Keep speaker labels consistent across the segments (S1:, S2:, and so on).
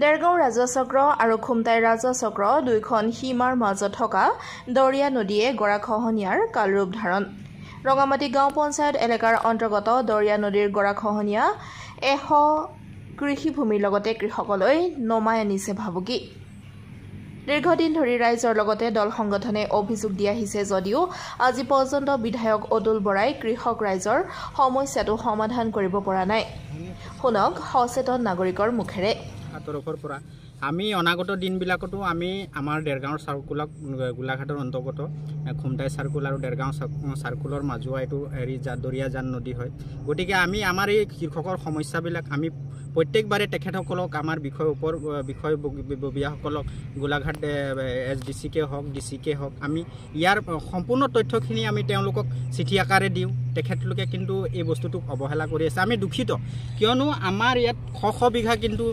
S1: দেৰগাঁও ৰাজচক্ৰ আৰু খুমটাই ৰাজচক্ৰ দুইখন সীমাৰ মাজত থকা দৰিয়া নদীয়ে গৰাখহনীয়াৰ কালৰূপ ধাৰণ। ৰঙামাটি গাঁও পঞ্চায়ত এলেকাৰ অন্তৰ্গত দৰিয়া নদীৰ গৰাখহনীয়া 100 কৃষিভূমিৰ লগতে কৃষকলৈ নমাই আনিছে ভাবুকি। দীৰ্ঘদিন ধৰি ৰাইজৰ লগতে দল সংগঠনে অভিযোগ দি আহিছে যদিও আজি পৰ্যন্ত বিধায়ক অতুল বৰাই কৃষক ৰাইজৰ সমস্যাটো সমাধান কৰিব পৰা নাই। শুনক সচেতন নাগৰিকৰ মুখেৰে।
S2: আমি অনাগত দিনবিলাকতো আমি আমাৰ দেৰগাঁৱৰ চাৰ্কুলক গোলাঘাটৰ অন্তৰ্গত খুমটাই চাৰ্কুল আৰু দেৰগাঁও চাৰ্কুলৰ মাজুৱা এইটো দৰিয়া জান নদী হয়। গতিকে আমি আমাৰ এই কৃষকৰ সমস্যাবিলাক আমি প্ৰত্যেকবাৰে তেখেতসকলক আমাৰ বিষয়ববীয়াসকলক গোলাঘাট SDC-কে হওক DC-কে হওক আমি ইয়াৰ সম্পূৰ্ণ তথ্যখিনি আমি তেওঁলোকক চিঠি আকাৰে দিওঁ। তেখেতলোকে কিন্তু এই বস্তুটোক অৱহেলা কৰি আছে। আমি দুখিত, কিয়নো আমাৰ ইয়াত শ বিঘা কিন্তু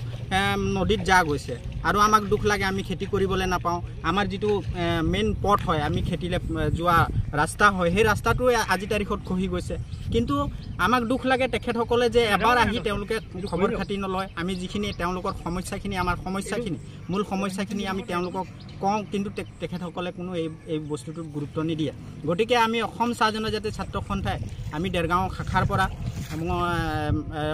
S2: নদীত যা গৈছে আৰু আমাক দুখ লাগে আমি খেতি কৰিবলৈ নাপাওঁ। আমাৰ যিটো মেইন পথ হয়, আমি খেতিলে যোৱা ৰাস্তা হয়, সেই ৰাস্তাটোৱে আজি তাৰিখত খহি গৈছে। কিন্তু আমাক দুখ লাগে তেখেতসকলে যে এবাৰ আহি তেওঁলোকে খবৰ খাতি নলয়। আমি যিখিনি তেওঁলোকৰ সমস্যাখিনি, আমাৰ সমস্যাখিনি, মূল সমস্যাখিনি আমি তেওঁলোকক কওঁ, কিন্তু তেখেতসকলে কোনো এই বস্তুটোত গুৰুত্ব নিদিয়ে। গতিকে আমি অসম চাহ জনজাতি ছাত্ৰ সন্থাই আমি দেৰগাঁও শাখাৰ পৰা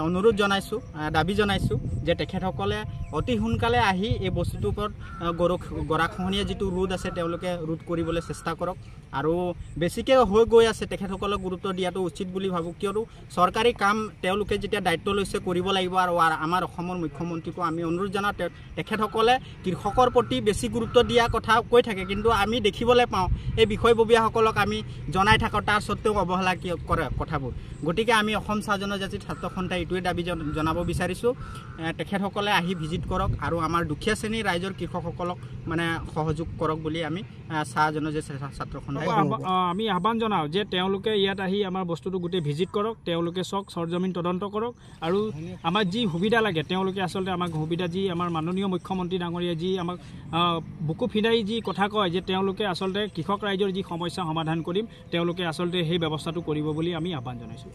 S2: অনুৰোধ জনাইছোঁ, দাবী জনাইছোঁ যে তেখেতসকলে অতি সোনকালে আহি এই বস্তুটোৰ ওপৰত গৰাখহনীয়া যিটো ৰোধ আছে তেওঁলোকে ৰোধ কৰিবলৈ চেষ্টা কৰক। আৰু বেছিকৈ হৈ গৈ আছে, তেখেতসকলক গুৰুত্ব দিয়াটো উচিত বুলি ভাবোঁ, কিয়নো চৰকাৰী কাম তেওঁলোকে যেতিয়া দায়িত্ব লৈছে কৰিব লাগিব। আৰু আমাৰ অসমৰ মুখ্যমন্ত্ৰীকো আমি অনুৰোধ জনাওঁ, তেখেতসকলে কৃষকৰ প্ৰতি বেছি গুৰুত্ব দিয়া কথা কৈ থাকে, কিন্তু আমি দেখিবলৈ পাওঁ এই বিষয়ববীয়াসকলক আমি জনাই থাকোঁ, তাৰ স্বত্বেও অৱহেলা কৰে কথাবোৰ। গতিকে আমি অসম চাহ জনজাতি ছাত্ৰ সন্থাই এইটোৱে দাবী জনাব বিচাৰিছোঁ, তেখেতসকলে আহি ভিজিট কৰক আৰু আমাৰ দুখীয়া শ্ৰেণীৰ ৰাইজৰ কৃষকসকলক মানে সহযোগ কৰক বুলি আমি চাহ জনজাতি ছাত্ৰ সন্থাই
S3: আমি আহ্বান জনাওঁ যে তেওঁলোকে ইয়াত আহি আমাৰ বস্তুটো গোটেই ভিজিট কৰক, তেওঁলোকে চাওক, সৰজমিন তদন্ত কৰক আৰু আমাৰ যি সুবিধা লাগে তেওঁলোকে আচলতে আমাক সুবিধা যি আমাৰ মাননীয় মুখ্যমন্ত্ৰী ডাঙৰীয়া যি আমাক বুকু ফিদাই যি কথা কয় যে তেওঁলোকে আচলতে কৃষক ৰাইজৰ যি সমস্যা সমাধান কৰিম, তেওঁলোকে আচলতে সেই ব্যৱস্থাটো কৰিব বুলি আমি আহ্বান জনাইছোঁ।